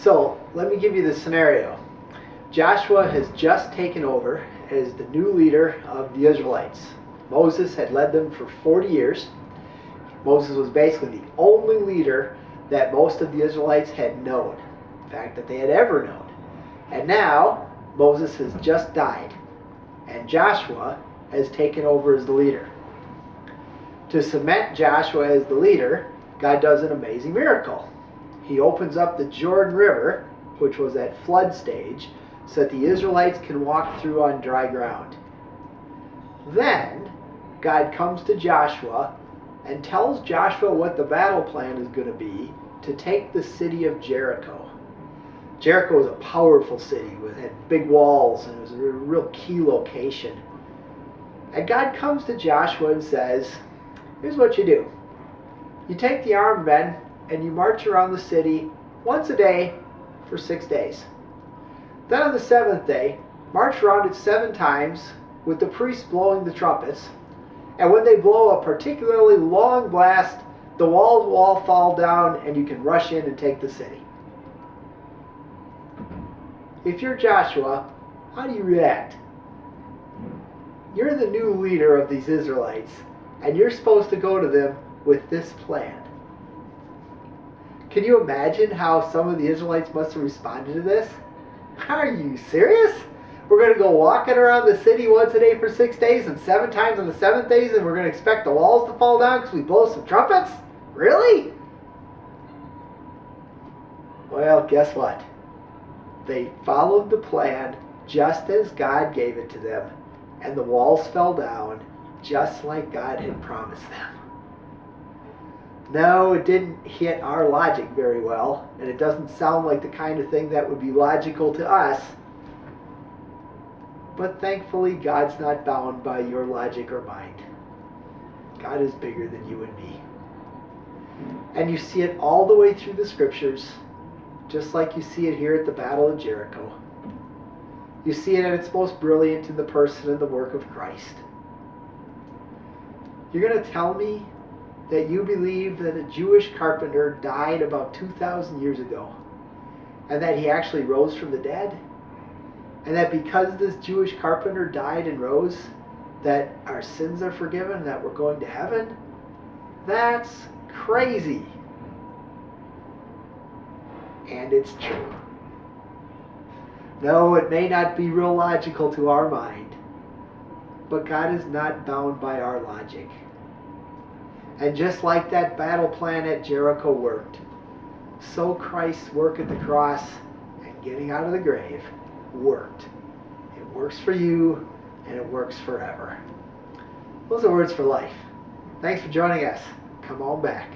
So let me give you the scenario. Joshua has just taken over as the new leader of the Israelites. Moses had led them for 40 years. Moses was basically the only leader that most of the Israelites had known. In fact, that they had ever known. And now, Moses has just died. And Joshua has taken over as the leader. To cement Joshua as the leader, God does an amazing miracle. He opens up the Jordan River, which was at flood stage, so that the Israelites can walk through on dry ground. Then, God comes to Joshua and tells Joshua what the battle plan is going to be to take the city of Jericho. Jericho was a powerful city. It had big walls, and it was a real key location. And God comes to Joshua and says, here's what you do. You take the armed men and you march around the city once a day for 6 days. Then on the 7th day, march around it 7 times with the priests blowing the trumpets. And when they blow a particularly long blast, the walls will all fall down and you can rush in and take the city. If you're Joshua, how do you react? You're the new leader of these Israelites, and you're supposed to go to them with this plan. Can you imagine how some of the Israelites must have responded to this? Are you serious? We're going to go walking around the city once a day for 6 days and 7 times on the 7th days, and we're going to expect the walls to fall down because we blow some trumpets? Really? Well, guess what? They followed the plan just as God gave it to them, and the walls fell down just like God had promised them. No, it didn't hit our logic very well, and it doesn't sound like the kind of thing that would be logical to us. But thankfully, God's not bound by your logic or mind. God is bigger than you and me. And you see it all the way through the scriptures, just like you see it here at the Battle of Jericho. You see it at its most brilliant in the person and the work of Christ. You're going to tell me that you believe that a Jewish carpenter died about 2,000 years ago, and that he actually rose from the dead? And that because this Jewish carpenter died and rose, that our sins are forgiven and that we're going to heaven? That's crazy. And it's true. No, it may not be real logical to our mind, but God is not bound by our logic. And just like that battle plan at Jericho worked, so Christ's work at the cross and getting out of the grave worked. It works for you, and it works forever. Those are words for life. Thanks for joining us. Come on back.